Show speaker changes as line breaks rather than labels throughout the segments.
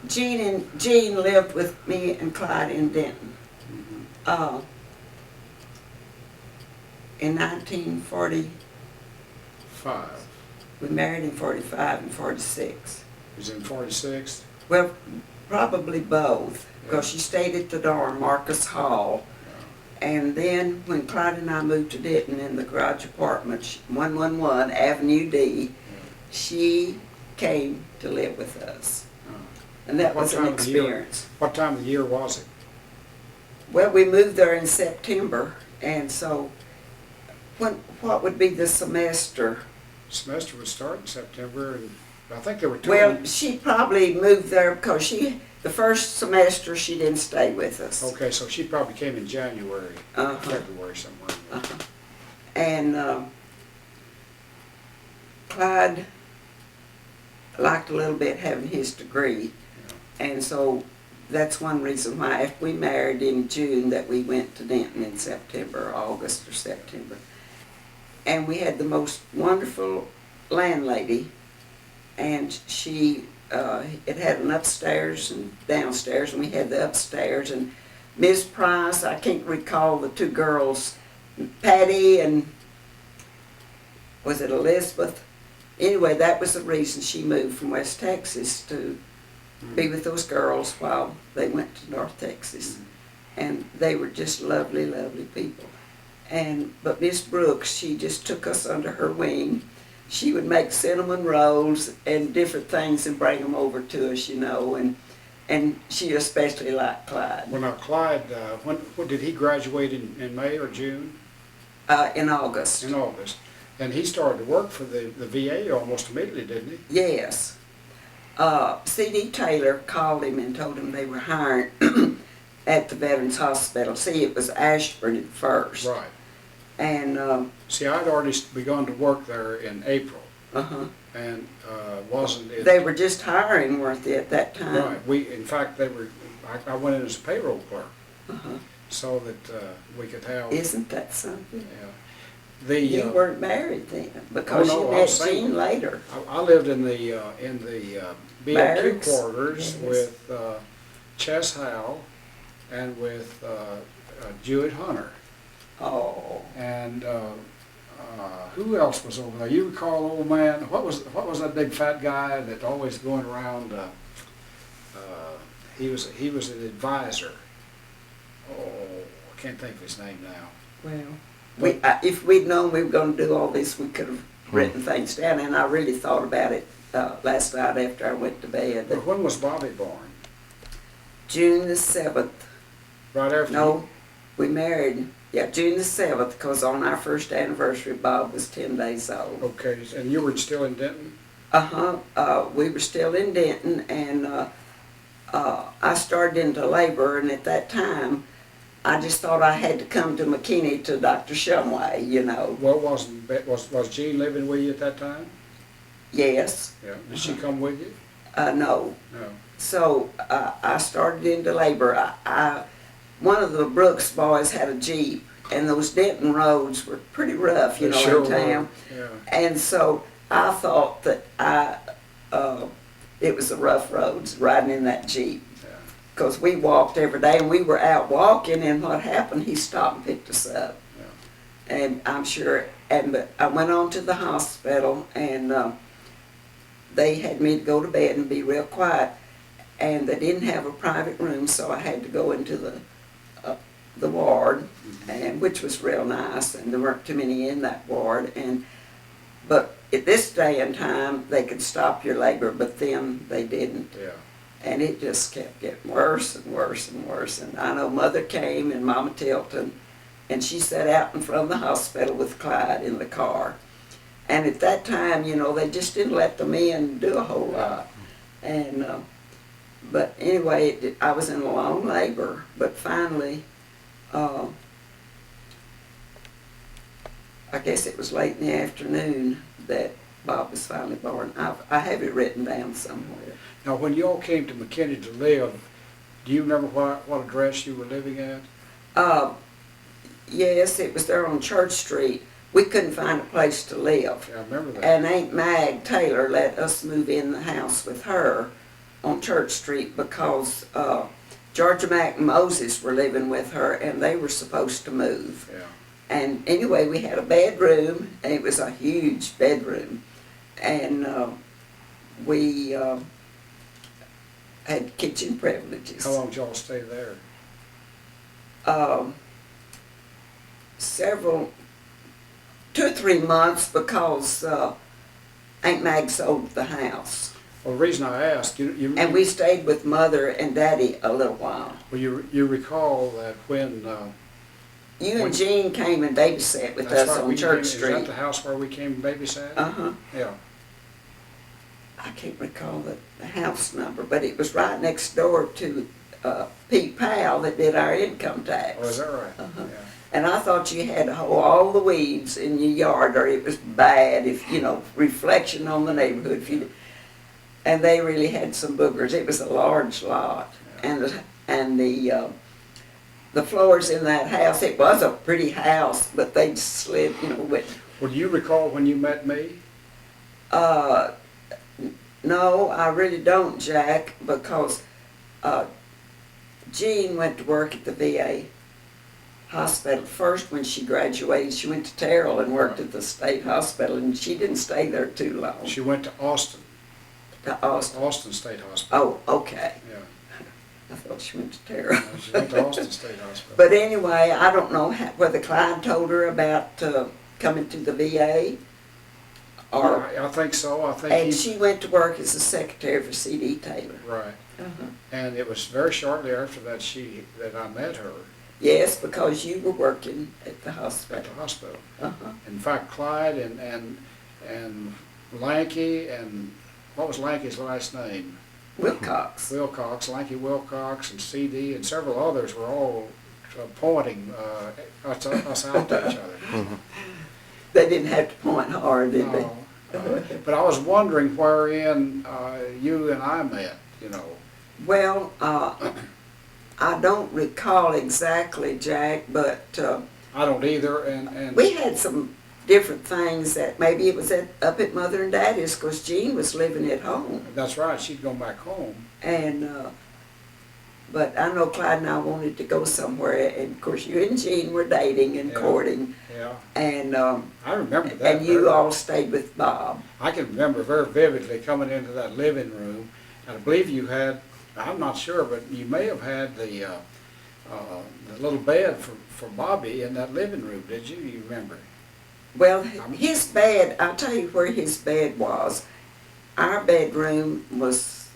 Jean lived with me and Clyde in Denton. Uh, in 1940,
5.
we married in 45 and 46.
Was in 46?
Well, probably both, because
Yeah.
she stayed at the dorm, Marcus Hall. And then when Clyde and I moved to Denton in the garage apartment, 111 Avenue D, she came to live with us. And that
What
was an
time of the year?
experience.
What time of the year was it?
Well, we moved there in September, and so what would be the semester?
Semester would start in September, and I think there were 2.
Well, she probably moved there because the first semester she didn't stay with us.
Okay, so she probably came in January,
Uh-huh.
February somewhere.
Uh-huh. And Clyde liked a little bit having his degree, and so that's one reason why after we married in June that we went to Denton in September, August or September. And we had the most wonderful landlady, and she it had an upstairs and downstairs, and we had the upstairs, and Miss Price, I can't recall the two girls, Patty and was it Elizabeth? Anyway, that was the reason she moved from West Texas to be with those girls while they went to North Texas. And they were just lovely, lovely people. But Miss Brooks, she just took us under her wing. She would make cinnamon rolls and different things and bring them over to us, and she especially liked Clyde.
Well, now Clyde, when did he graduate in May or June?
In August.
In August. And he started to work for the VA almost immediately, didn't he?
Yes. C.D. Taylor called him and told him they were hiring at the Veterans Hospital. See, it was Ashford at first.
Right.
And
See, I'd already begun to work there in April,
uh-huh.
and wasn't it?
They were just hiring, weren't they, at that time?
Right. In fact, they were. I went in as a payroll clerk,
Uh-huh.
so that we could have.
Isn't that something?
Yeah.
You weren't married then, because
Oh, no,
you
I was
met Jean
single.
later.
I lived in the BOQ
Barracks?
quarters
Yes.
with Chess Howell and with Jewett Hunter.
Oh.
And who else was over there? You recall, old man? What was that big fat guy that always going around? He was an advisor. Oh, I can't think of his name now.
Well, if we'd known we were going to do all this, we could have written things down, and I really thought about it last night after I went to bed.
But when was Bobby born?
June the 7th.
Right after.
No, we married. Yeah, June the 7th, because on our first anniversary, Bob was 10 days old.
Okay, and you were still in Denton?
Uh-huh. We were still in Denton, and I started into labor, and at that time, I just thought I had to come to McKinney to Dr. Shumway,
Well, was Jean living with you at that time?
Yes.
Yeah. Did she come with you?
No.
No.
So I started into labor. One of the Brooks boys had a Jeep, and those Denton roads were pretty rough,
They sure
in town.
were. Yeah.
And so I thought that it was the rough roads riding in that Jeep, because we walked every day, and we were out walking, and what happened, he stopped and picked us up.
Yeah.
And I'm sure, but I went on to the hospital, and they had me to go to bed and be real quiet, and they didn't have a private room, so I had to go into the ward, and which was real nice, and there weren't too many in that ward. But at this day and time, they could stop your labor, but then they didn't.
Yeah.
And it just kept getting worse and worse and worse. And I know Mother came, and Mama Tilton, and she sat out in front of the hospital with Clyde in the car. And at that time, they just didn't let the men do a whole lot. And but anyway, I was in a long labor, but finally, I guess it was late in the afternoon that Bob was finally born. I have it written down somewhere.
Now, when you all came to McKinney to live, do you remember what address you were living at?
Yes, it was there on Church Street. We couldn't find a place to live.
Yeah, I remember that.
And Aunt Mag Taylor let us move in the house with her on Church Street because Georgia Mac and Moses were living with her, and they were supposed to move.
Yeah.
And anyway, we had a bedroom, and it was a huge bedroom, and we had kitchen privileges.
How long did y'all stay there?
Several, 2 or 3 months because Aunt Mag sold the house.
Well, the reason I asked,
And we stayed with Mother and Daddy a little while.
well, you recall that when
You and Jean came and babysat with
that's
us
right,
on
we
Church
came,
Street.
Is that the house where we came and babysat?
Uh-huh.
Yeah.
I can't recall the house number, but it was right next door to Pete Powell that did our income tax.
Oh, is that right?
Uh-huh.
Yeah.
And I thought you had to hoe all the weeds in your yard, or it was bad, if, reflection on the neighborhood. And they really had some boogers. It was a large lot.
Yeah.
And the floors in that house, it was a pretty house, but they slid, with.
Well, do you recall when you met me?
No, I really don't, Jack, because Jean went to work at the VA hospital first when she graduated. She went to Terrell and worked at the state hospital, and she didn't stay there too long.
She went to Austin.
To Austin.
Austin State Hospital.
Oh, okay.
Yeah.
I thought she went to Terrell.
No, she went to Austin State Hospital.
But anyway, I don't know whether Clyde told her about coming to the VA, or,
Yeah, I think so. I think
and she went to work as a secretary for C.D. Taylor.
right.
Uh-huh.
And it was very shortly after that that I met her
Yes, because you were working at the
at
hospital.
the hospital.
Uh-huh.
In fact, Clyde and Lanky and what was Lanky's last name?
Wilcox.
Wilcox, Lanky Wilcox, and CD, and several others were all pointing us out to each other.
They didn't have to point hard, did they?
But I was wondering wherein you and I met,
Well, I don't recall exactly, Jack, but
I don't either, and
we had some different things that maybe it was up at Mother and Daddy's, because Jean was living at home.
that's right, she'd gone back home.
And, but I know Clyde and I wanted to go somewhere, and of course you and Jean were dating and
Yeah.
courting,
Yeah,
and
I remember that.
and you
very-
all stayed with Bob.
I can remember very vividly coming into that living room, and I believe you had, I'm not sure, but you may have had the little bed for Bobby in that living room, did you? You remember?
Well, his bed, I'll tell you where his bed was. Our bedroom was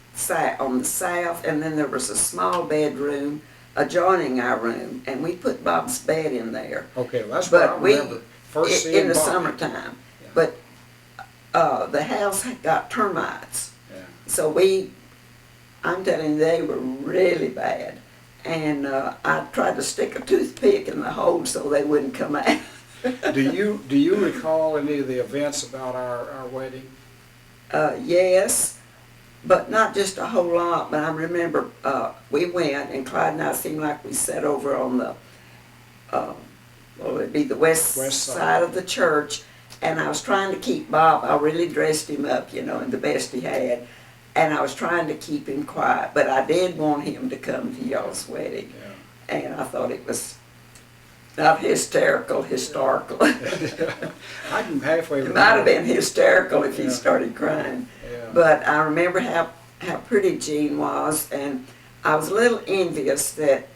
on the south, and then there was a small bedroom adjoining our room, and we put Bob's bed in there.
Okay, well, that's what I
But we,
remember first seeing
in the
Bobby.
summertime,
Yeah.
but the house had got termites.
Yeah.
So I'm telling you, they were really bad. And I tried to stick a toothpick in the hole so they wouldn't come out.
Do you recall any of the events about our wedding?
Yes, but not just a whole lot, but I remember we went, and Clyde and I seemed like we sat over on the, it'd be the west side of the church, and I was trying to keep Bob, I really dressed him up, in the best he had, and I was trying to keep him quiet, but I did want him to come to y'all's wedding,
Yeah.
and I thought it was not hysterical, historical.
I can halfway
It
remember.
might have been hysterical if he
Yeah.
started crying.
Yeah.
But I remember how pretty Jean was, and I was a little envious that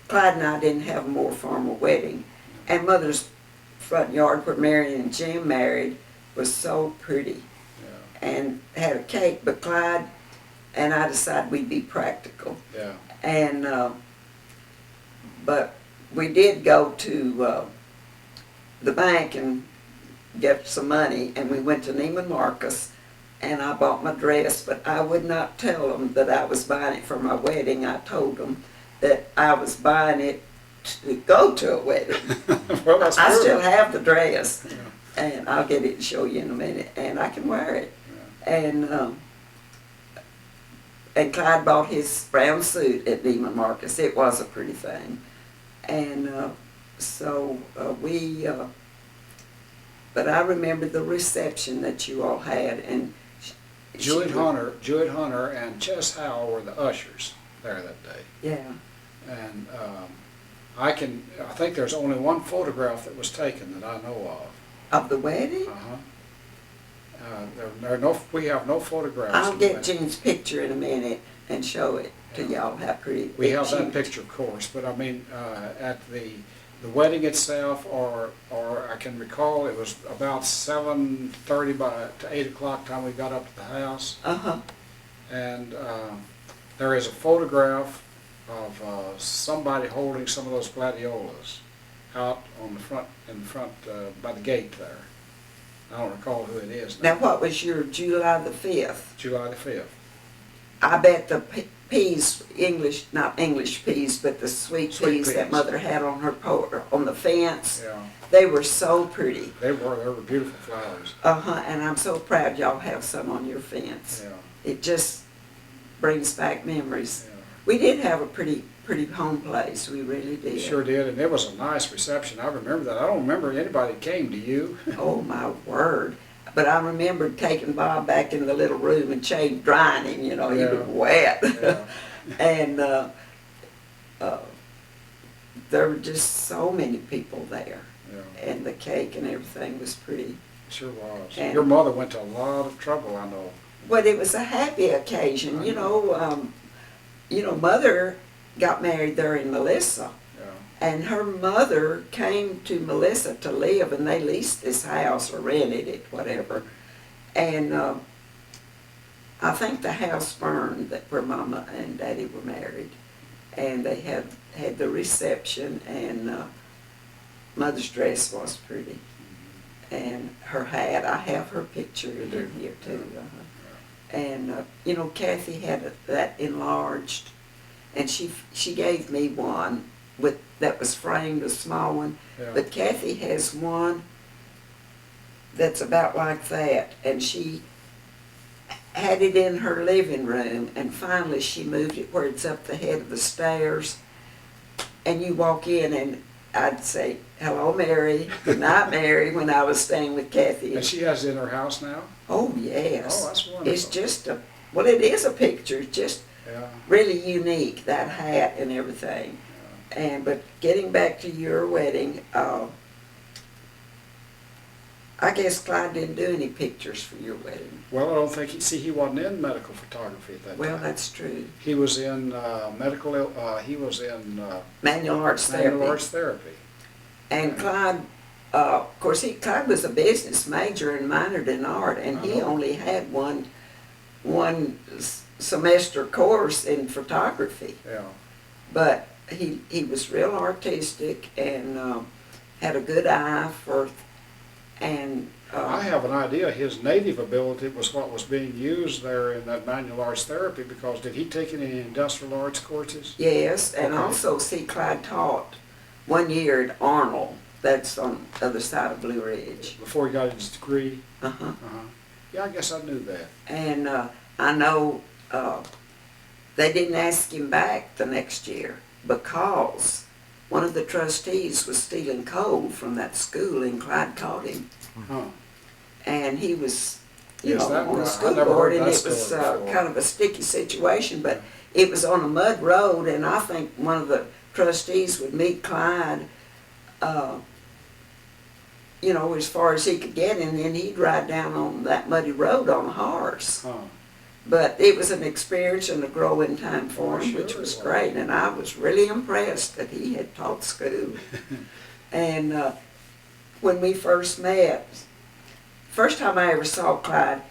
Clyde and I didn't have a more formal wedding. And Mother's front yard where Mary and Jim married was so pretty, and had a cake, but Clyde and I decided we'd be practical.
Yeah.
And, but we did go to the bank and get some money, and we went to Neiman Marcus, and I bought my dress, but I would not tell them that I was buying it for my wedding. I told them that I was buying it to go to a wedding.
Well, that's
I
good.
still have the dress,
Yeah.
and I'll get it and show you in a minute, and I can wear it. And Clyde bought his brown suit at Neiman Marcus. It was a pretty thing. And but I remember the reception that you all had, and
Jewett Hunter and Chess Howell were the ushers there that day.
Yeah.
And I think there's only one photograph that was taken that I know of.
Of the wedding?
Uh-huh. We have no photographs.
I'll
of the
get
wedding.
Jean's picture in a minute and show it to y'all how pretty.
We have that
Jean-
picture, of course, but I mean, at the wedding itself, or I can recall it was about 7:30 to 8 o'clock time we got up to the house.
Uh-huh.
And there is a photograph of somebody holding some of those gladiolas out on the front, by the gate there. I don't recall who it is
Now, what was your July the 5th?
July the 5th.
I bet the peas, not English peas, but the sweet
Sweet
peas that
peas.
Mother had on her on the fence,
Yeah,
they were so pretty.
they were beautiful flowers.
Uh-huh, and I'm so proud y'all have some on your fence.
Yeah,
It just brings back memories.
yeah.
We did have a pretty home place, we really did.
Sure did, and it was a nice reception. I remember that. I don't remember anybody that came. Do you?
Oh, my word. But I remember taking Bob back in the little room and drying him, he
Yeah.
was wet.
Yeah.
And there were just so many people there.
Yeah,
And the cake and everything was pretty.
sure was.
And-
Your mother went to a lot of trouble, I know.
But it was a happy occasion, Mother got married there in Melissa.
Yeah,
And her mother came to Melissa to live, and they leased this house or rented it, whatever. And I think the house burned where Mama and Daddy were married. And they had the reception, and Mother's dress was pretty. And her hat, I have her picture in here too. And Kathy had that enlarged, and she gave me one that was framed, a small one.
yeah.
But Kathy has one that's about like that, and she had it in her living room, and finally she moved it where it's up the head of the stairs, and you walk in and I'd say, "Hello, Mary," "Good night, Mary," when I was staying with Kathy.
And she has it in her house now?
Oh, yes.
Oh, that's wonderful.
It's just it is a picture. It's just
Yeah.
really unique, that hat and everything. But getting back to your wedding, I guess Clyde didn't do any pictures for your wedding.
Well, I don't think he wasn't in medical photography at that
Well,
time.
that's true.
He was in he was in
Manual arts
manual
therapy.
arts therapy.
And Clyde, of course, Clyde was a business major and minored in art, and he only had one semester course in photography.
Yeah.
But he was real artistic and had a good eye for, and
I have an idea his native ability was what was being used there in that manual arts therapy, because did he take any industrial arts courses?
yes, and
Okay.
also Clyde taught 1 year at Arnold. That's on the other side of Blue Ridge.
Before he got his degree?
Uh-huh.
Uh-huh. Yeah, I guess I knew that.
And I know they didn't ask him back the next year because one of the trustees was stealing coal from that school, and Clyde caught him.
Huh.
And he was,
Is that
on the
right? I
school
never
board,
heard
and
that
it was
story before.
kind of a sticky situation, but it was on a mud road, and I think one of the trustees would meet Clyde, as far as he could get, and then he'd ride down on that muddy road on a horse.
Huh.
But it was an experience and a growing time for him,
Sure
which
it
was
was.
great, and I was really impressed that he had taught school. And when we first met, first time I ever saw Clyde,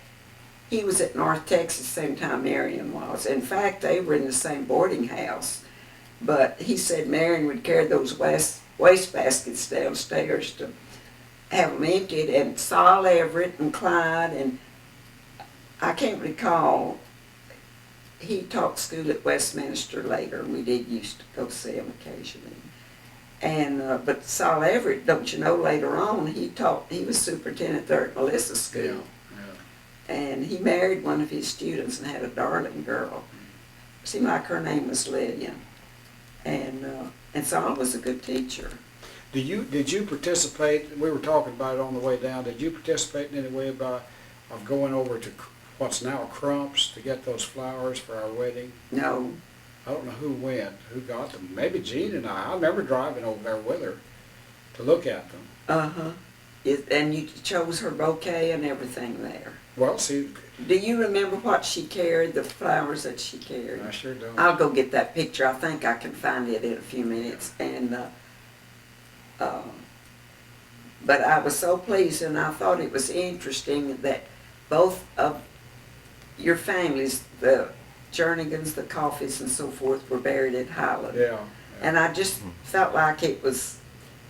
he was at North Texas same time Marion was. In fact, they were in the same boarding house. But he said Marion would carry those waste baskets downstairs to have them emptied, and Saul Everett and Clyde, and I can't recall, he taught school at Westminster later, and we did used to go see him occasionally. And but Saul Everett, don't you know, later on he was superintendent there at Melissa School.
Yeah. Yeah.
And he married one of his students and had a darling girl. Seemed like her name was Lillian. And Saul was a good teacher.
Did you participate, we were talking about it on the way down, did you participate in any way of going over to what's now Crumps to get those flowers for our wedding.
No,
I don't know who went, who got them. Maybe Jean and I remember driving over there with her to look at them.
uh-huh. And you chose her bouquet and everything there.
Well, see,
Do you remember what she carried, the flowers that she carried?
I sure don't.
I'll go get that picture. I think I can find it in a few minutes. And but I was so pleased, and I thought it was interesting that both of your families, the Jernigans, the Coffees, and so forth, were buried at Highland.
Yeah.
And I just felt like it was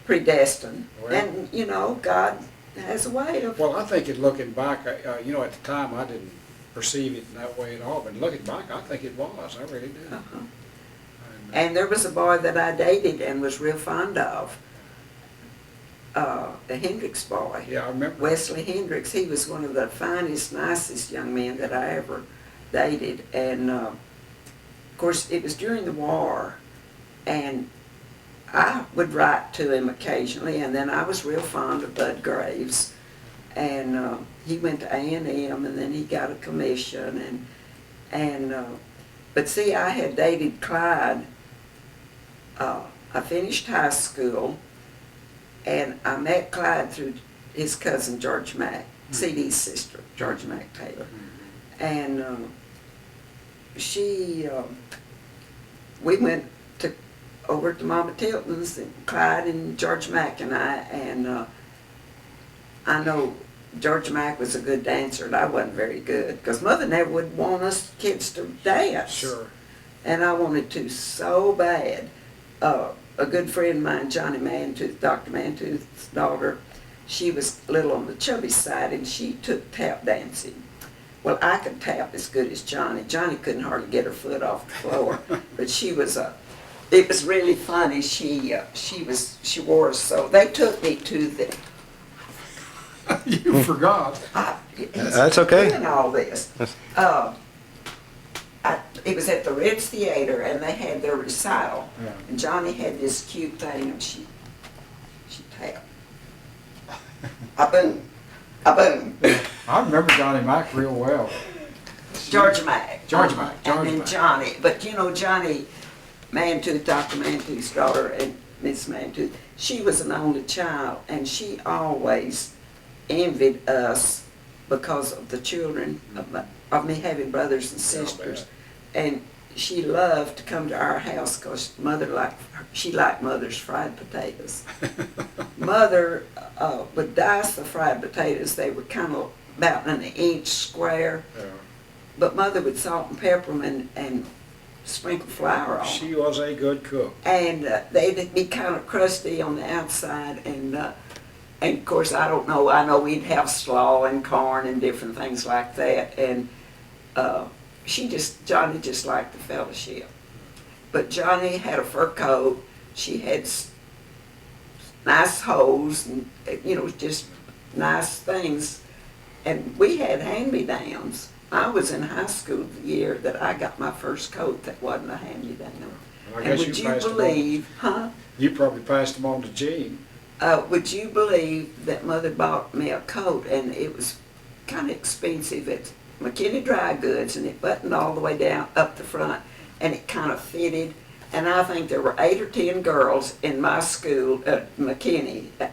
predestined.
Well-
And, you know, God has a way of...
Well, I think in looking back, you know, at the time I didn't perceive it in that way at all, but looking back, I think it was. I really did.
Uh-huh.
And,
And there was a boy that I dated and was real fond of, the Hendricks boy.
yeah, I remember.
Wesley Hendricks, he was one of the finest, nicest young men that I ever dated. And of course, it was during the war, and I would write to him occasionally, and then I was real fond of Bud Graves. And he went to A&M, and then he got a commission. But see, I had dated Clyde. I finished high school, and I met Clyde through his cousin George Mack, C.D.'s sister, George Mack Taylor. And we went over to Mama Tilton's, and Clyde and George Mack and I know George Mack was a good dancer, and I wasn't very good, because Mother never would want us kids to dance.
Sure.
And I wanted to so bad. A good friend of mine, Johnny Mantooth, Dr. Mantooth's daughter, she was a little on the chubby side, and she took tap dancing. Well, I could tap as good as Johnny. Johnny couldn't hardly get her foot off the floor, but she was it was really funny. She wore us so. They took me to the.
You forgot.
That's okay.
Doing all this. It was at the Ritz Theater, and they had their recital.
Yeah.
And Johnny had this cute thing, and she tapped. A boom, a boom.
I remember Johnny Mack real well.
George Mack.
George Mack,
And
George
then
Mack.
Johnny. But you know, Johnny Mantooth, Dr. Mantooth's daughter, and Miss Mantooth, she was an only child, and she always envied us because of the children, of me having brothers and sisters. And she loved to come to our house because she liked Mother's fried potatoes. Mother would dice the fried potatoes. They were kind of about an inch square.
Yeah.
But Mother would salt and pepper them and sprinkle flour on them.
She was a good cook.
And they'd be kind of crusty on the outside. And of course, I don't know. I know we'd have slaw and corn and different things like that. And Johnny just liked the fellowship. But Johnny had a fur coat. She had nice hose and, you know, just nice things. And we had hand-me-downs. I was in high school the year that I got my first coat that wasn't a hand-me-down.
I
And
guess
would you
passed them on.
believe, huh?
You probably passed them on to Jean.
Would you believe that Mother bought me a coat, and it was kind of expensive at McKinney Dry Goods, and it buttoned all the way down up the front, and it kind of fitted. And I think there were 8 or 10 girls in my school at McKinney that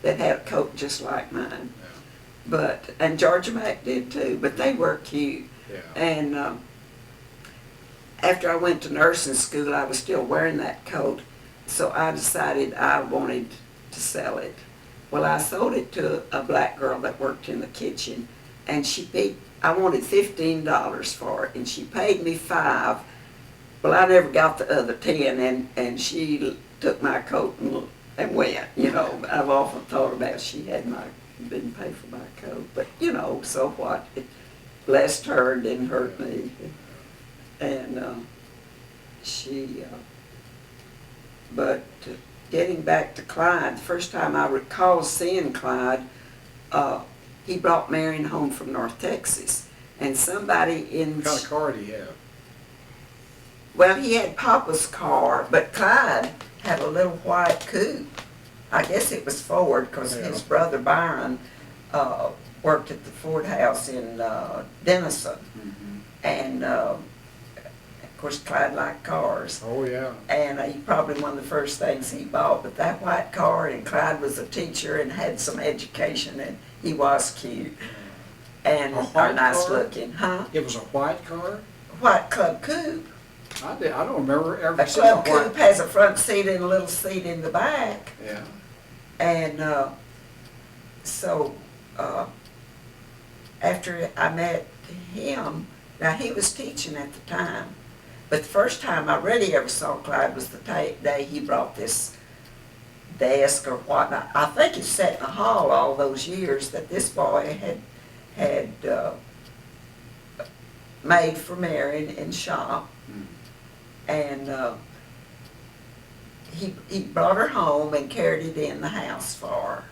had a coat just like mine. And Georgia Mack did too, but they were cute.
Yeah.
And after I went to nursing school, I was still wearing that coat, so I decided I wanted to sell it. Well, I sold it to a black girl that worked in the kitchen, and I wanted $15 for it, and she paid me $5. Well, I never got the other 10, and she took my coat and went. You know, I've often thought about she didn't pay for my coat, but you know, so what? It blessed her and didn't hurt me. And but getting back to Clyde, the first time I recall seeing Clyde, he brought Marion home from North Texas, and somebody in...
What kind of car do you have?
Well, he had Papa's car, but Clyde had a little white coupe. I guess it was Ford, because
Yeah.
his brother Byron worked at the Ford House in Denison.
Mhm.
And of course, Clyde liked cars.
Oh, yeah.
And he probably one of the first things he bought, but that white car, and Clyde was a teacher and had some education, and he was cute and
A white
nice
car?
looking, huh?
It was a white car?
White Club Coupe.
I don't remember ever
A
seeing a
Club Coupe
white.
has a front seat and a little seat in the back.
Yeah.
And so after I met him, now he was teaching at the time, but the first time I really ever saw Clyde was the day he brought this desk or whatnot. I think it sat in the hall all those years that this boy had made for Marion in shop.
Mm.
And he brought her home and carried it in the house for her.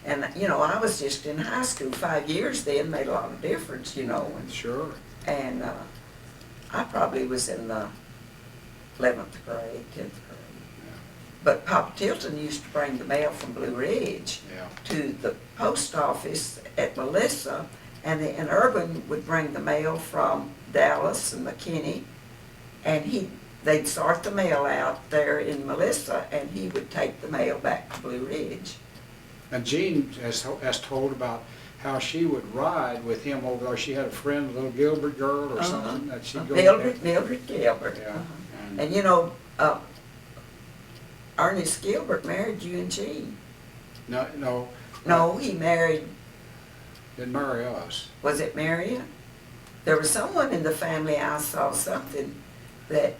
And, you know, I was just in high school. 5 years then made a lot of difference, you know.
Sure.
And I probably was in the 11th grade, 10th grade. But Papa Tilton used to bring the mail from Blue Ridge
Yeah.
to the post office at Melissa, and Urban would bring the mail from Dallas and McKinney, and they'd sort the mail out there in Melissa, and he would take the mail back to Blue Ridge.
And Jean has told about how she would ride with him over there. She had a friend, a little Gilbert girl or something, that she'd go
Mildred Gilbert.
Yeah.
And you know, Ernest Gilbert married you and Jean.
No.
No, he married,
Didn't marry us.
was it Marion? There was someone in the family, I saw something that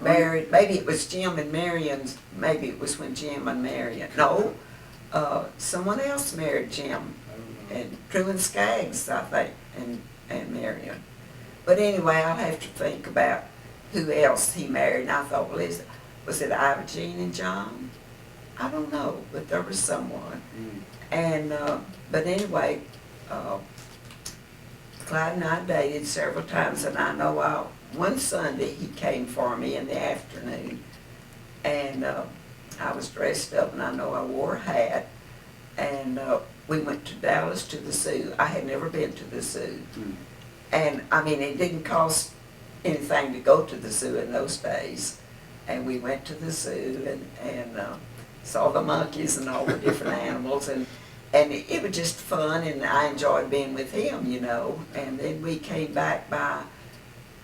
married, maybe it was Jim and Marion's, maybe it was when Jim and Marion, no, someone else married Jim,
I don't know.
and Truman Skaggs, I think, and Marion. But anyway, I'll have to think about who else he married, and I thought, well, was it Ivor, Jean, and John? I don't know, but there was someone.
Mm.
And, but anyway, Clyde and I dated several times, and I know one Sunday he came for me in the afternoon, and I was dressed up, and I know I wore a hat, and we went to Dallas to the zoo. I had never been to the zoo.
Mm.
And I mean, it didn't cost anything to go to the zoo in those days. And we went to the zoo and saw the monkeys and all the different animals, and it was just fun, and I enjoyed being with him, you know. And then we came back by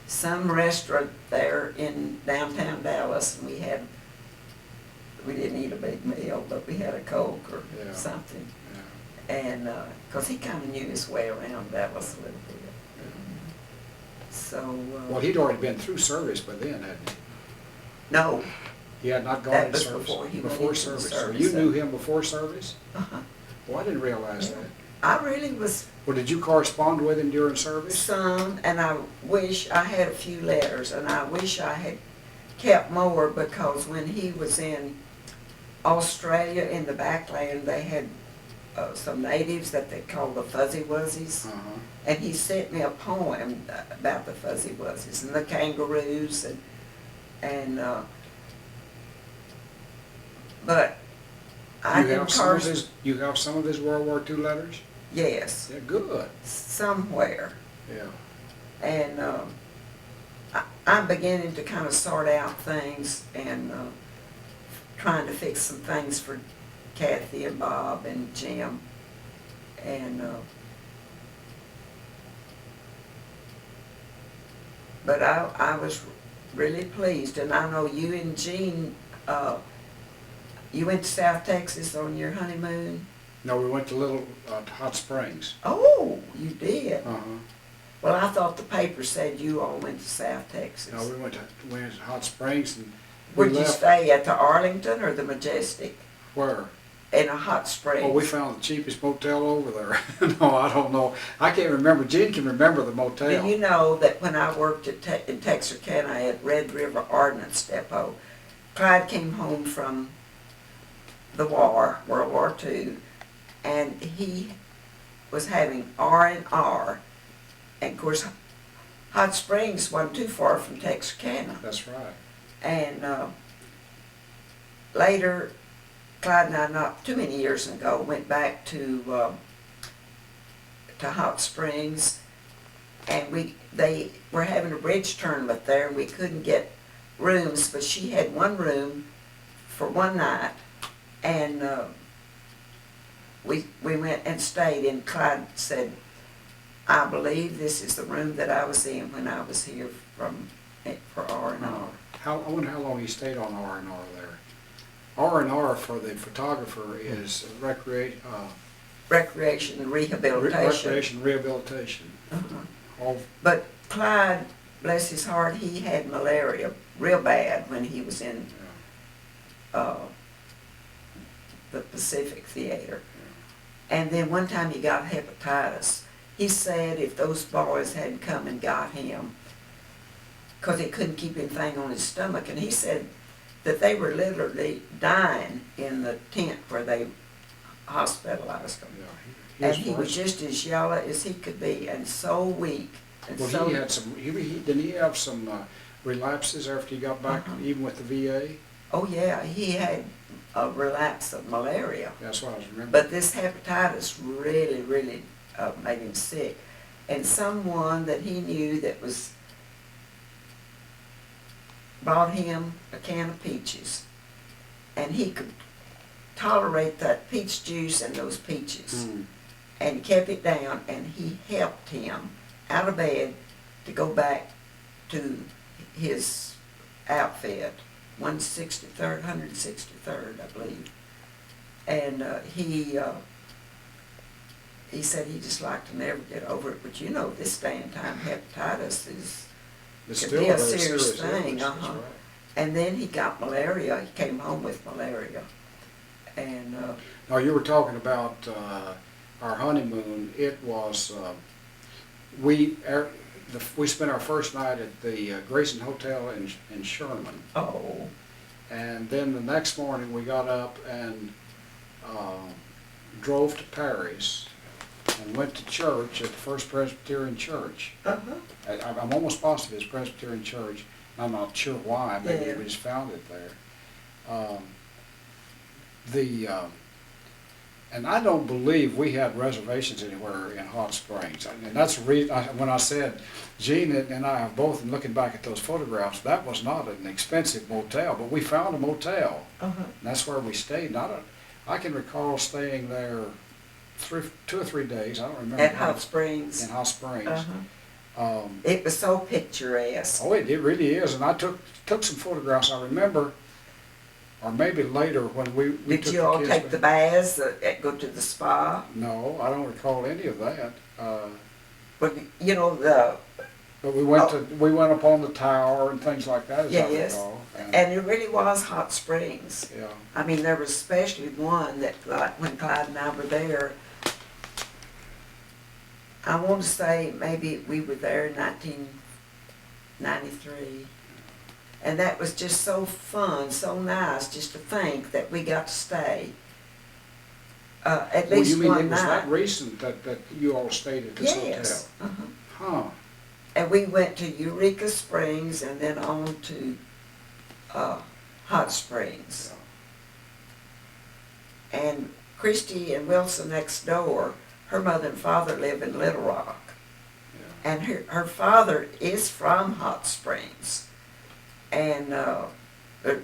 some restaurant there in downtown Dallas, and we didn't eat a big meal, but we had a Coke or
Yeah.
something.
Yeah.
And because he kind of knew his way around Dallas a little bit. So,
Well, he'd already been through service by then, hadn't he?
no,
He had not gone
That
into
was
service?
before he went
Before
into the
service. So
service,
you
then.
knew him before service?
uh-huh.
Well, I didn't realize that.
I really was
Well, did you correspond with him during service?
some, and I wish I had a few letters, and I wish I had kept more, because when he was in Australia in the backland, they had some natives that they called the Fuzzy Wuzzies,
Uh-huh.
and he sent me a poem about the Fuzzy Wuzzies and the kangaroos, and but I
You
didn't
have some of his World War II letters?
yes,
Yeah, good.
somewhere.
Yeah.
And I'm beginning to kind of sort out things and trying to fix some things for Kathy and Bob and Jim. And but I was really pleased, and I know you and Jean, you went to South Texas on your honeymoon?
No, we went to Little Hot Springs.
Oh, you did?
Uh-huh.
Well, I thought the paper said you all went to South Texas.
No, we went to Hot Springs and we
Where'd you
left.
stay, at the Arlington or the Majestic?
Where?
In a hot spring?
Oh, we found the cheapest motel over there. No, I don't know. I can't remember. Jean can remember the motel.
Do you know that when I worked in Texarkana at Red River Ordnance Depot, Clyde came home from the war, World War II, and he was having R&R. And of course, Hot Springs wasn't too far from Texarkana.
That's right.
And later, Clyde and I, not too many years ago, went back to to Hot Springs, and they were having a bridge tournament there, and we couldn't get rooms, but she had one room for one night, and we went and stayed, and Clyde said, I believe this is the room that I was in when I was here for R&R.
I wonder how long you stayed on R&R there. R&R for the photographer is
Recreation and rehabilitation.
recreation rehabilitation. All
But Clyde, bless his heart, he had malaria real bad when he was in the Pacific Theater. And then one time he got hepatitis. He said if those boys hadn't come and got him, because he couldn't keep anything on his stomach, and he said that they were literally dying in the tent where they hospitalized him. And he was just as yellow as he could be, and so weak. And
Well,
so,
he had some, didn't he have some relapses after he got back, even with the VA?
oh yeah, he had a relapse of malaria.
That's what I was remembering.
But this hepatitis really, really made him sick. And someone that he knew that was bought him a can of peaches, and he could tolerate that peach juice and those peaches, and kept it down, and he helped him out of bed to go back to his outfit, 163rd, I believe. And he said he just like to never get over it, but you know, this day and time, hepatitis
It's
could
still
be a
very
serious
illness,
thing.
that's right.
And then he got malaria. He came home with malaria. And
Now, you were talking about our honeymoon. It was, we spent our first night at the Grayson Hotel in Sherman.
oh,
And then the next morning, we got up and drove to Paris and went to church at the First Presbyterian Church. I'm almost positive it's Presbyterian Church. I'm not sure why. Maybe
Yeah.
we just found it there. And I don't believe we had reservations anywhere in Hot Springs. And that's the reason, when I said, Gene and I have both, looking back at those photographs, that was not an expensive motel, but we found a motel. And that's where we stayed. And I can recall staying there 2 or 3 days. I don't remember.
at Hot Springs.
In Hot Springs.
It was so picturesque.
Oh, it really is. And I took some photographs. I remember, or maybe later when we
Did
took
you all
kids
take
back.
the baths, go to the spa?
No, I don't recall any of that.
But you know,
But we went up on the tower and things like that, as I
yes,
recall.
and it really was Hot Springs.
Yeah.
I mean, there was especially one that, like, when Clyde and I were there, I want to say maybe we were there in 1993. And that was just so fun, so nice, just to think that we got to stay at
Well,
least
you mean
one
it was that
night.
recent that you all stayed at this
Yes.
hotel? Huh.
And we went to Eureka Springs and then on to Hot Springs. And Christy and Wilson next door, her mother and father live in Little Rock.
Yeah.
And her father is from Hot Springs. And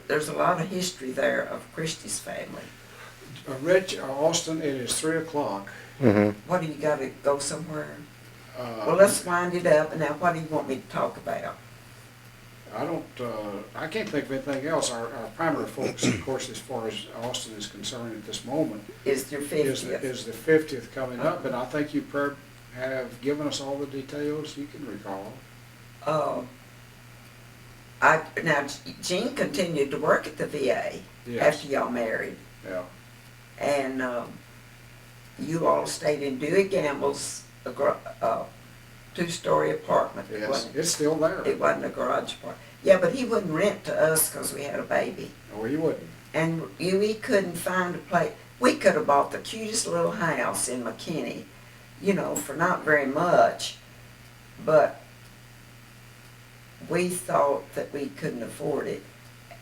there's a lot of history there of Christy's family.
Rich, Austin, it is 3 o'clock.
What do you got to go somewhere? Well, let's wind it up. And now, what do you want me to talk about?
I can't think of anything else. Our primary focus, of course, as far as Austin is concerned at this moment,
Is your 50th?
is the 50th coming up, and I think you have given us all the details you can recall.
Now, Gene continued to work at the VA after y'all married.
Yeah.
And you all stayed in Dewey Gamble's 2-story apartment. It
Yes,
wasn't-
it's still there.
It wasn't a garage apartment. Yeah, but he wouldn't rent to us because we had a baby.
No, you wouldn't.
And we couldn't find a place. We could have bought the cutest little house in McKinney, you know, for not very much. But we thought that we couldn't afford it.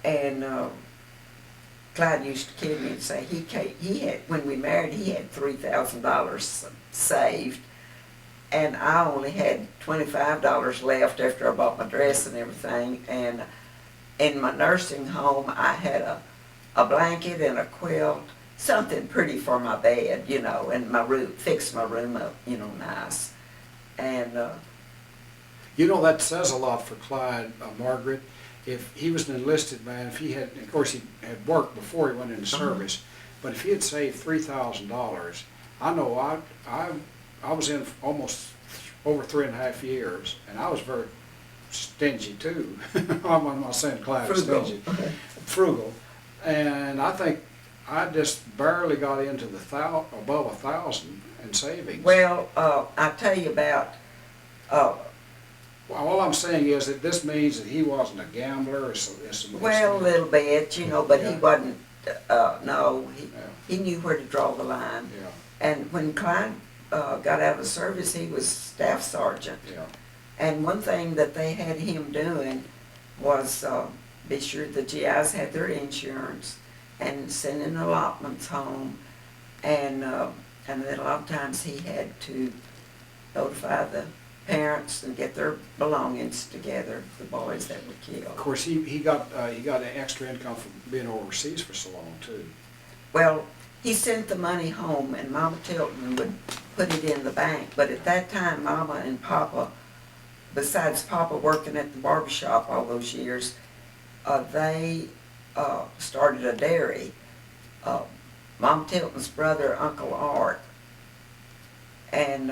And Clyde used to kid me and say he had, when we married, he had $3,000 saved. and I only had $25 left after I bought my dress and everything. And in my nursing home, I had a blanket and a quilt, something pretty for my bed, you know, and my room, fixed my room up, you know, nice. And
You know, that says a lot for Clyde, Margaret. If he was an enlisted man, if he had, of course, he had worked before he went into service, but if he had saved $3,000, I know I was in almost over 3.5 years, and I was very stingy too. I'm not saying Clyde was
frugal.
stingy, frugal, and I think I just barely got into the above 1,000 in savings.
Well, I'll tell you about,
Well, all I'm saying is that this means that he wasn't a gambler or some.
well, a little bit, you know, but he
Yeah.
wasn't, no,
Yeah,
he knew where to draw the line.
yeah,
And when Clyde got out of service, he was staff sergeant.
yeah.
And one thing that they had him doing was be sure the GIs had their insurance and sending allotments home. And then a lot of times he had to notify the parents and get their belongings together, the boys that were
Of
killed.
course, he got an extra income from being overseas for so long too.
Well, he sent the money home and Mama Tilton would put it in the bank. But at that time, Mama and Papa, besides Papa working at the barber shop all those years, they started a dairy. Mama Tilton's brother, Uncle Art, and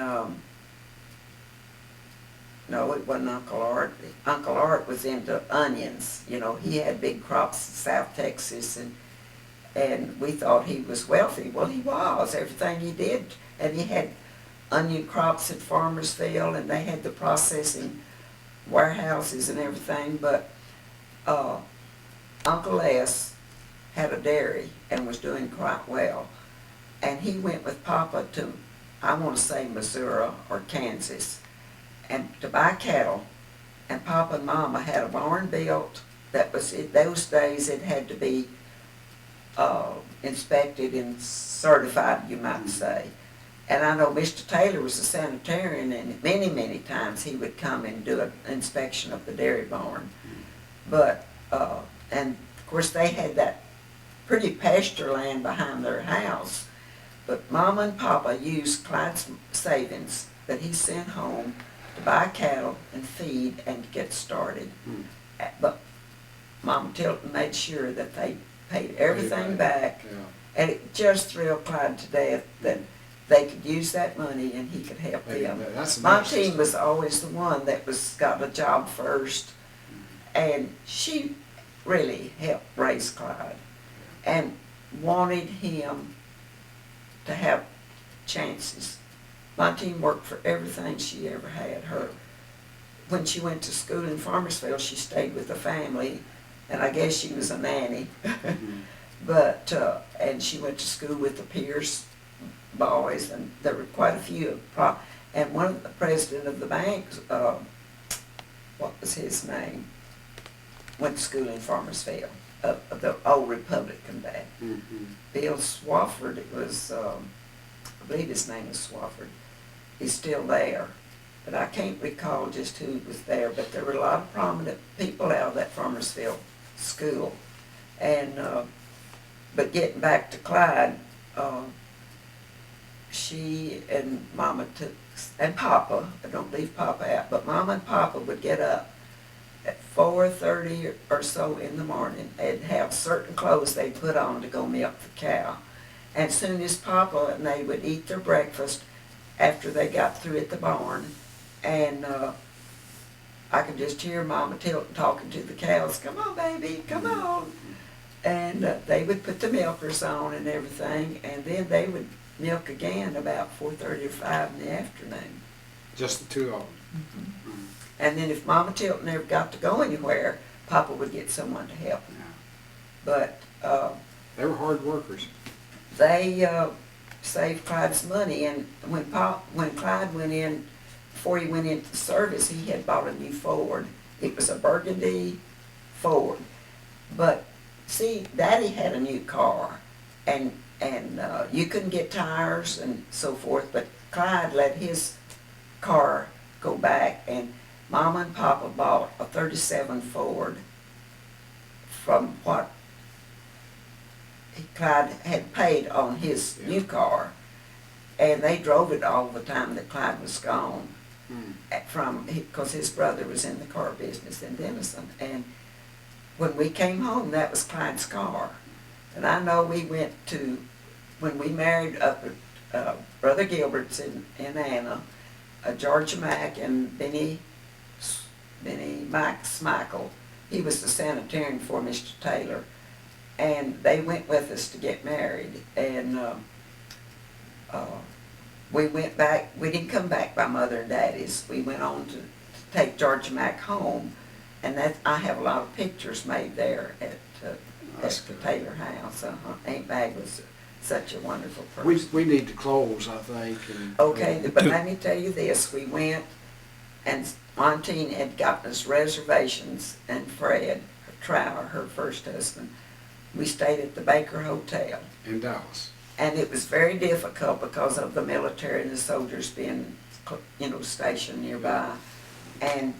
no, it wasn't Uncle Art. Uncle Art was into onions. You know, he had big crops in South Texas, and we thought he was wealthy. Well, he was. Everything he did, and he had onion crops at Farmersville, and they had the processing warehouses and everything. But Uncle S had a dairy and was doing quite well, and he went with Papa to, I want to say Missouri or Kansas, and to buy cattle. And Papa and Mama had a barn built that was, in those days it had to be inspected and certified, you might say. And I know Mr. Taylor was a sanitarian, and many, many times he would come and do an inspection of the dairy barn. But, and of course they had that pretty pasture land behind their house. But Mama and Papa used Clyde's savings that he sent home to buy cattle and feed and get started. But Mama Tilton made sure that they paid everything back.
Yeah.
And it just thrilled Clyde to death that they could use that money and he could help them.
That's
My
nice.
team was always the one that got a job first, and she really helped raise Clyde and wanted him to have chances. My team worked for everything she ever had. When she went to school in Farmersville, she stayed with the family, and I guess she was a nanny. But, and she went to school with the Pierce boys, and there were quite a few. And one of the president of the bank, what was his name, went to school in Farmersville, the old Republican Bank. Bill Swafford, it was, I believe his name is Swafford. He's still there, but I can't recall just who was there. But there were a lot of prominent people out of that Farmersville school. And but getting back to Clyde, she and Mama took, and Papa, I don't leave Papa out, but Mama and Papa would get up at 4:30 or so in the morning. They'd have certain clothes they'd put on to go milk the cow. And as soon as Papa and they would eat their breakfast after they got through at the barn, and I could just hear Mama Tilton talking to the cows, "Come on, baby, come on." And they would put the milkers on and everything, and then they would milk again about 4:30 or 5 in the afternoon.
Just the two of them.
And then if Mama Tilton never got to go anywhere, Papa would get someone to help him. But
They were hard workers.
they saved Clyde's money, and when Clyde went in, before he went into the service, he had bought a new Ford. It was a burgundy Ford. But see, Daddy had a new car, and you couldn't get tires and so forth, but Clyde let his car go back, and Mama and Papa bought a 37 Ford from what Clyde had paid on his new car, and they drove it all the time that Clyde was gone. Because his brother was in the car business in Denison, and when we came home, that was Clyde's car. And I know we went to, when we married up at Brother Gilbert's in Anna, Georgia Mack and Benny Mike Smichael, he was the sanitarian for Mr. Taylor, and they went with us to get married, and we went back. We didn't come back by Mother and Daddy's. We went on to take Georgia Mack home, and that I have a lot of pictures made there at the Taylor house. Aunt Mag was such a wonderful person.
We need to close, I think. And,
Okay, but let me tell you this. We went, and Montine had gotten us reservations, and Fred Trower, her first husband, we stayed at the Baker Hotel.
in Dallas.
And it was very difficult because of the military and the soldiers being, stationed nearby. And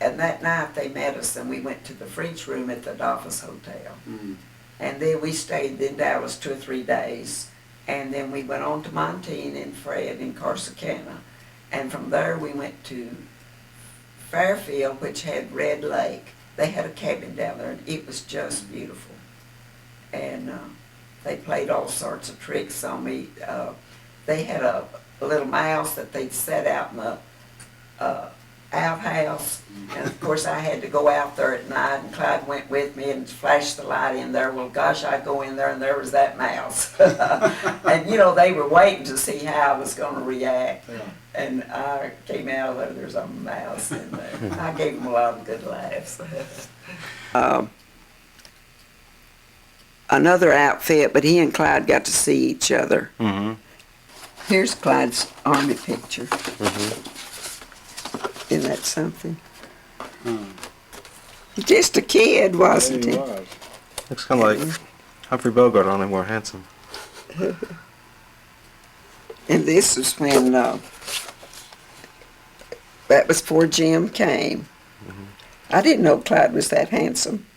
and that night they met us, and we went to the French room at the Dolphus Hotel.
Mm.
And then we stayed in Dallas 2 or 3 days. And then we went on to Montine and Fred in Corsicana. And from there we went to Fairfield, which had Red Lake. They had a cabin down there, and it was just beautiful. And they played all sorts of tricks on me. They had a little mouse that they'd set out in the outhouse, and of course I had to go out there at night, and Clyde went with me and flashed the light in there. Well, gosh, I'd go in there, and there was that mouse. And they were waiting to see how I was going to react.
Yeah.
And I came out of there, there's a mouse in there. I gave them a lot of good laughs. Another outfit, but he and Clyde got to see each other.
Mm-hmm.
Here's Clyde's army picture.
Mm-hmm.
Isn't that something? Just a kid, wasn't he?
was.
Looks kind of like Humphrey Bogart, only more handsome.
And this is when, that was before Jim came. I didn't know Clyde was that handsome.